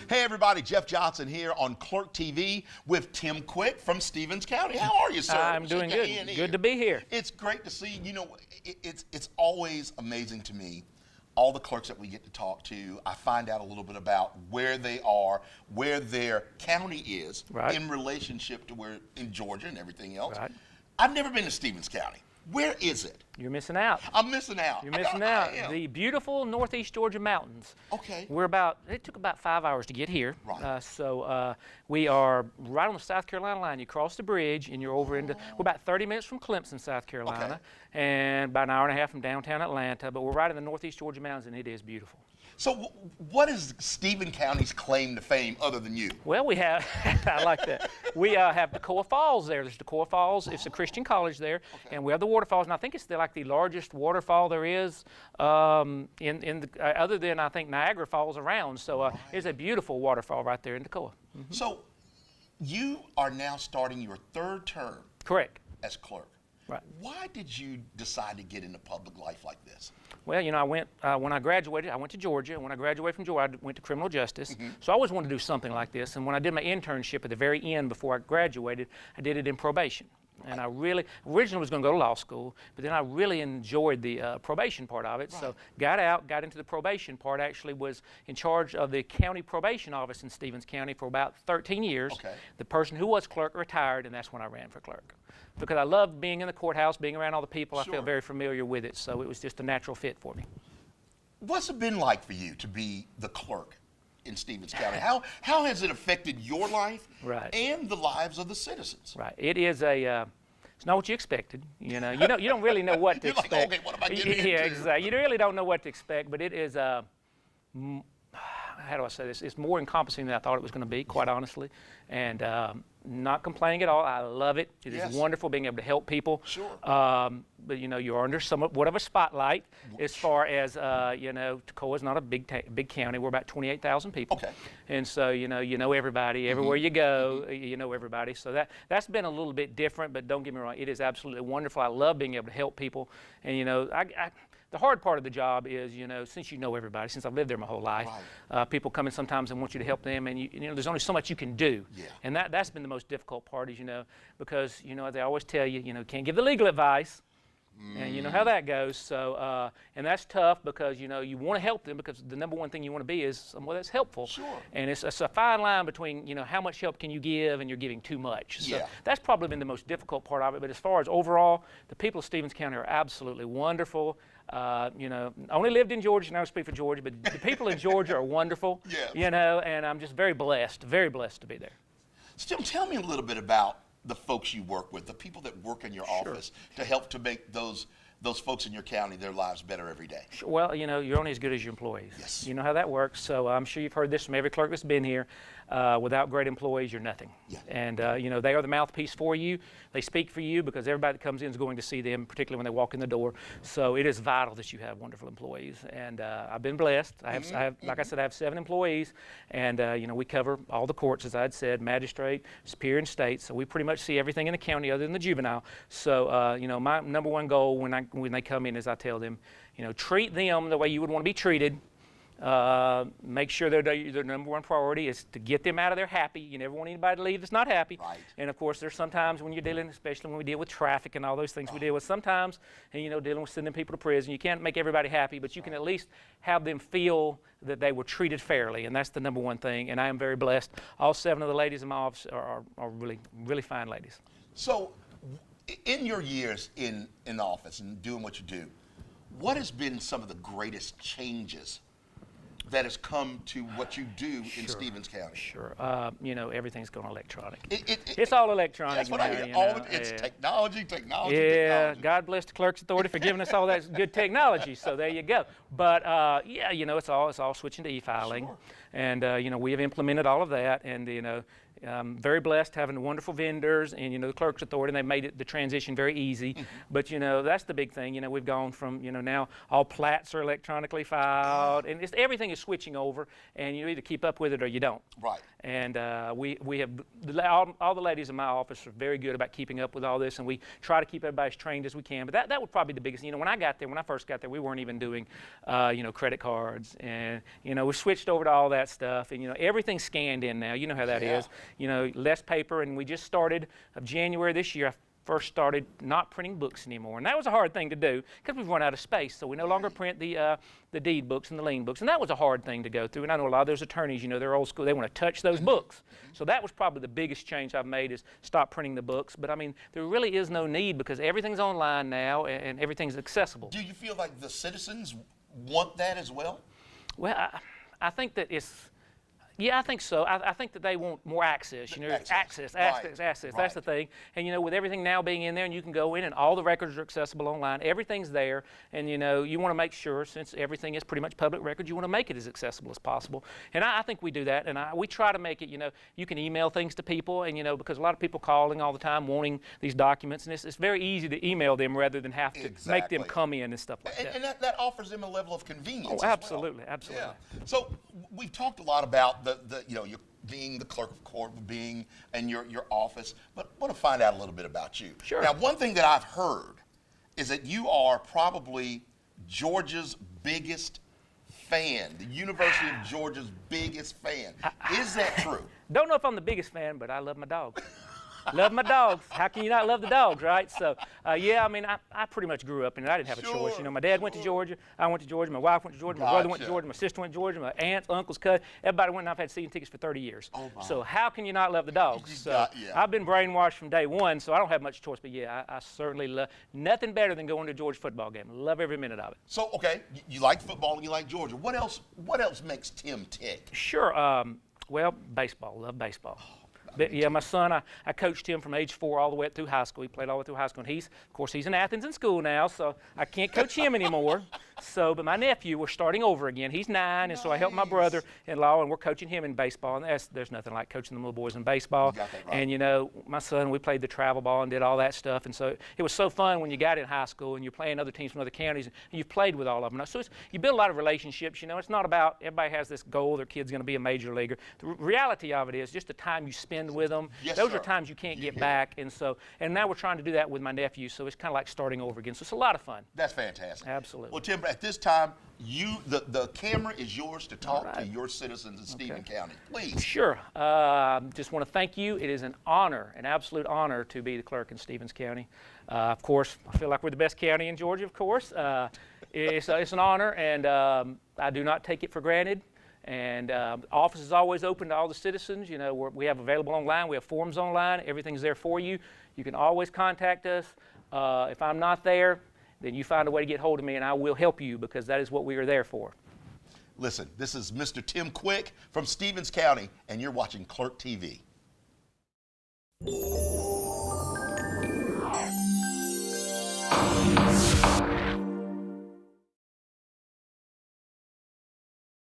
Hey everybody, Jeff Johnson here on Clerk TV with Tim Quick from Stevens County. How are you, sir? I'm doing good. Good to be here. It's great to see you. You know, it's always amazing to me, all the clerks that we get to talk to. I find out a little bit about where they are, where their county is in relationship to where in Georgia and everything else. Right. I've never been to Stevens County. Where is it? You're missing out. I'm missing out. You're missing out. The beautiful northeast Georgia mountains. Okay. It took about 5 hours to get here. Right. So we are right on the South Carolina line. You cross the bridge and you're over into, we're about 30 minutes from Clemson, South Carolina, and about an hour and a half from downtown Atlanta, but we're right in the northeast Georgia mountains and it is beautiful. So what is Stevens County's claim to fame other than you? Well, we have, I like that. We have Toccoa Falls there. There's Toccoa Falls. It's a Christian college there. And we have the waterfalls. And I think it's like the largest waterfall there is other than, I think, Niagara Falls around. So it's a beautiful waterfall right there in Toccoa. Mm-hmm. So you are now starting your third term. Correct. As clerk. Right. Why did you decide to get into public life like this? Well, you know, I went, when I graduated, I went to Georgia. And when I graduated from Georgia, I went to criminal justice. Mm-hmm. So I always wanted to do something like this. And when I did my internship at the very end before I graduated, I did it in probation. And I originally was going to go to law school, but then I really enjoyed the probation part of it. Right. So got out, got into the probation part, actually was in charge of the county probation office in Stevens County for about 13 years. Okay. The person who was clerk retired, and that's when I ran for clerk. Because I loved being in the courthouse, being around all the people. Sure. I felt very familiar with it, so it was just a natural fit for me. What's it been like for you to be the clerk in Stevens County? How has it affected your life and the lives of the citizens? Right. It is it's not what you expected. You don't really know what to expect. Like, okay, what am I getting into? Yeah, exactly. You really don't know what to expect, but it is how do I say this? It's more encompassing than I thought it was going to be, quite honestly. And not complaining at all. I love it. It is wonderful being able to help people. Sure. But you know, you're under somewhat of a spotlight as far as you know. Toccoa is not a big county. We're about 28,000 people. Okay. And so you know everybody. Everywhere you go, you know everybody. So that's been a little bit different. But don't get me wrong, it is absolutely wonderful. I love being able to help people. And you know, the hard part of the job is, you know, since you know everybody, since I've lived there my whole life, people come in sometimes and want you to help them, and you know, there's only so much you can do. Yeah. And that's been the most difficult part, is, you know, because, you know, they always tell you, you know, can't give the legal advice. And you know how that goes. So, and that's tough because, you know, you want to help them, because the number one thing you want to be is someone that's helpful. Sure. And it's a fine line between, you know, how much help can you give and you're giving too much. So that's probably been the most difficult part of it. But as far as overall, the people of Stevens County are absolutely wonderful. You know, I only lived in Georgia, and I don't speak for Georgia, but the people in Georgia are wonderful. You know, and I'm just very blessed to be there. Still, tell me a little bit about the folks you work with, the people that work in your office to help to make those folks in your county, their lives better every day. Sure. Well, you know, you're only as good as your employees. Yes. You know how that works. So I'm sure you've heard this from every clerk that's been here. Without great employees, you're nothing. Yeah. And, you know, they are the mouthpiece for you. They speak for you, because everybody that comes in is going to see them, particularly when they walk in the door. So it is vital that you have wonderful employees. And I've been blessed. I have, like I said, I have 7 employees. And, you know, we cover all the courts, as I had said, magistrate, superior, and state. So we pretty much see everything in the county other than the juvenile. So, you know, my number one goal when they come in is I tell them, you know, treat them the way you would want to be treated. Make sure their number one priority is to get them out of there happy. You never want anybody to leave that's not happy. Right. And of course, there's sometimes when you're dealing, especially when we deal with traffic and all those things we deal with sometimes, and you know, dealing with sending people to prison, you can't make everybody happy, but you can at least have them feel that they were treated fairly, and that's the number one thing. And I am very blessed. All 7 of the ladies in my office are really, really fine ladies. So, in your years in office and doing what you do, what has been some of the greatest changes that has come to what you do in Stevens County? Sure. You know, everything's going electronic. It's all electronic. That's what I hear. It's technology. Yeah, God bless the Clerk's Authority for giving us all that good technology. So there you go. But yeah, you know, it's all switching to e-filing. Sure. And you know, we have implemented all of that. And you know, Very blessed having wonderful vendors and, the Clerk's Authority, and they made the transition very easy. But, that's the big thing. We've gone from, now all plats are electronically filed, and everything is switching over, and you either keep up with it or you don't. Right. And we have, all the ladies in my office are very good about keeping up with all this, and we try to keep everybody as trained as we can. But that would probably be the biggest. When I first got there, we weren't even doing, credit cards, and, we switched over to all that stuff, and, everything's scanned in now. You know how that is. Less paper, and we just started of January this year. I first started not printing books anymore, and that was a hard thing to do because we've run out of space. So we no longer print the deed books and the lien books, and that was a hard thing to go through. And I know a lot of those attorneys, they're old school; they want to touch those books. So that was probably the biggest change I've made, is stop printing the books. But I mean, there really is no need because everything's online now and everything's accessible. Do you feel like the citizens want that as well? Well, I think that it's. Yeah, I think so. I think that they want more access. Access. That's the thing. And with everything now being in there, and you can go in, and all the records are accessible online. Everything's there, and you want to make sure, since everything is pretty much public record, you want to make it as accessible as possible. And I think we do that, and we try to make it. You can email things to people, and because a lot of people calling all the time wanting these documents, and it's very easy to email them rather than have to make them come in and stuff like that. And that offers them a level of convenience. Oh, absolutely, absolutely. Yeah. So we've talked a lot about you're being the clerk of court, being in your office, but I want to find out a little bit about you. Sure. Now, one thing that I've heard is that you are probably Georgia's biggest fan, the University of Georgia's biggest fan. Is that true? Don't know if I'm the biggest fan, but I love my dogs. Love my dogs. How can you not love the dogs, right? So, yeah, I mean, I pretty much grew up in it. I didn't have a choice. My dad went to Georgia. I went to Georgia. My wife went to Georgia. My brother went to Georgia. My sister went to Georgia. My aunts, uncles, cousins, everybody went, and I've had season tickets for 30 years. Oh, my. So how can you not love the dogs? So I've been brainwashed from day one, so I don't have much choice. But, yeah, I certainly love nothing better than going to a Georgia football game. Love every minute of it. So, okay, you like football and you like Georgia. What else makes Tim tick? Sure. Well, baseball. Love baseball. But, yeah, my son, I coached him from age 4 all the way up through high school. He played all the way through high school. And of course, he's in Athens in school now, so I can't coach him anymore. But my nephew, we're starting over again. He's 9, and so I help my brother-in-law, and we're coaching him in baseball. And there's nothing like coaching the little boys in baseball. You got that right. And, my son, we played the travel ball and did all that stuff. And so it was so fun when you got in high school and you're playing other teams from other counties, and you've played with all of them. So you build a lot of relationships. It's not about everybody has this goal, their kid's going to be a major leaguer. The reality of it is just the time you spend with them. Yes, those are times you can't get back. And now we're trying to do that with my nephew, so it's kind of like starting over again. So it's a lot of fun. That's fantastic. Absolutely. Well, Tim, at this time, the camera is yours to talk to your citizens in Stephen County. Please. Sure. Just want to thank you. It is an honor, an absolute honor, to be the clerk in Stevens County. Of course, I feel like we're the best county in Georgia, of course. It's an honor, and I do not take it for granted. And the office is always open to all the citizens. We have available online. We have forms online. Everything's there for you. You can always contact us. If I'm not there, then you find a way to get hold of me, and I will help you, because that is what we are there for. Listen, this is Mr. Tim Quick from Stevens County, and you're watching Clerk TV.